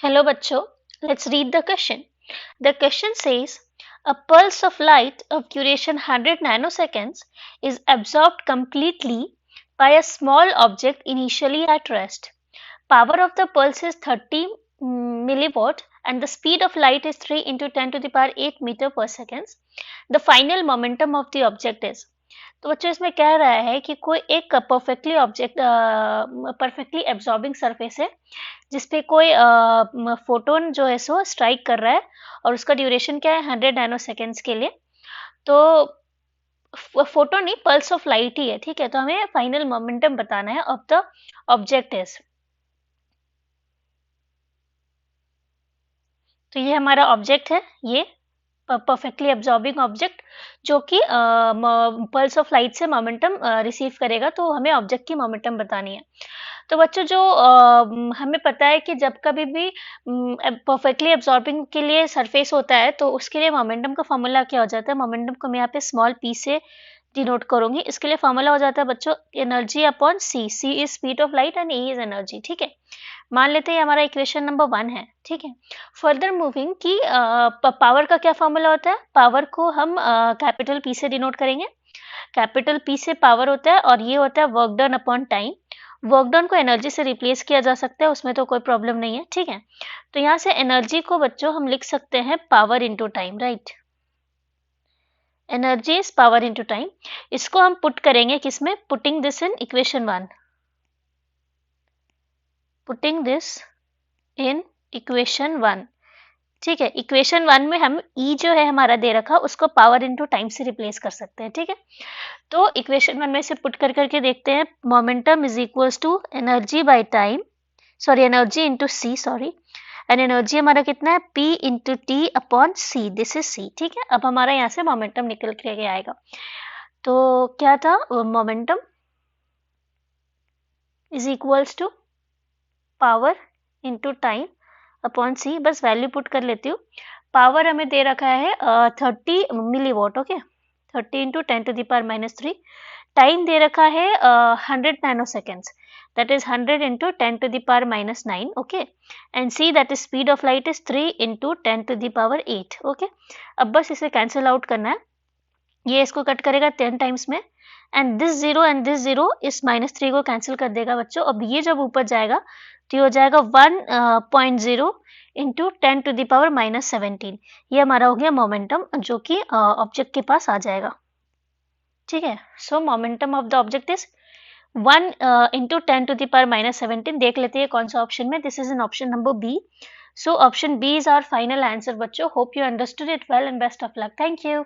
Hello बच्चों, let's read the question. The question says a pulse of light of duration 100 nanoseconds is absorbed completely by a small object initially at rest. Power of the pulse is 30 milliwatt and the speed of light is 3 into 10 to the power 8 meter per second. The final momentum of the object is. तो बच्चों इसमें कह रहा है कि कोई एक perfectly absorbing surface है जिसपे कोई फोटोन जो है सो स्ट्राइक कर रहा है और उसका ड्यूरेशन क्या है 100 नैनो सेकेंड्स के लिए। तो फोटोन नहीं, पल्स ऑफ लाइट ही है, ठीक है। तो हमें फाइनल मोमेंटम बताना है ऑफ द ऑब्जेक्ट इज। तो ये हमारा ऑब्जेक्ट है, ये परफेक्टली एब्जॉर्बिंग ऑब्जेक्ट जो कि पल्स ऑफ लाइट से मोमेंटम रिसीव करेगा। तो हमें ऑब्जेक्ट की मोमेंटम बतानी है। तो बच्चों जो हमें पता है कि जब कभी भी परफेक्टली एब्जॉर्बिंग के लिए सरफेस होता है तो उसके लिए मोमेंटम का फॉर्मूला क्या हो जाता है। मोमेंटम को मैं यहाँ पे स्मॉल p से डिनोट करूंगी। इसके लिए फॉर्मूला हो जाता है बच्चों energy upon C. C is speed of light and E is energy, ठीक है। मान लेते हैं हमारा इक्वेशन नंबर 1 है, ठीक है। फर्दर मूविंग की पावर का क्या फॉर्मूला होता है। पावर को हम कैपिटल पी से डिनोट करेंगे। कैपिटल पी से पावर होता है और ये होता है work done upon time. Work done को एनर्जी से रिप्लेस किया जा सकता है, उसमें तो कोई प्रॉब्लम नहीं है, ठीक है। तो यहाँ से एनर्जी को बच्चों हम लिख सकते हैं power into time, right. Energy is power into time. इसको हम पुट करेंगे किसमें, putting this in equation 1, putting this in equation 1, ठीक है। इक्वेशन 1 में हम ई जो है हमारा दे रखा उसको पावर इंटू टाइम से रिप्लेस कर सकते हैं, ठीक है। तो इक्वेशन 1 में से पुट कर करके देखते हैं। Momentum is equals to energy by time, sorry energy into C, sorry, and energy हमारा कितना है P into T upon C, this is C, ठीक है। अब हमारा यहाँ से मोमेंटम निकल के आएगा। तो क्या था, momentum is equals to power into time upon c. बस वैल्यू पुट कर लेती हूँ। पावर हमें दे रखा है 30 milliwatt, okay, 30 into 10 to the power -3। Time दे रखा है 100 nano seconds, that is 100 into 10 to the power -9, okay, and c that is speed of light is 3 into 10 to the power 8, okay। अब बस इसे कैंसिल आउट करना है। ये इसको कट करेगा 10 टाइम्स में एंड दिस 0 एंड दिस 0 इस -3 को कैंसिल कर देगा बच्चों। अब ये जब ऊपर जाएगा तो ये हो जाएगा 1.0 इंटू 10 टू द पावर -17। ये हमारा हो गया मोमेंटम जो कि ऑब्जेक्ट के पास आ जाएगा, ठीक है। So momentum of the object is 1 into 10 to the power -17। देख लेते हैं कौन सा ऑप्शन में। This is in option number b. So option b is our final answer बच्चों। Hope you understood it well and best of luck. Thank you.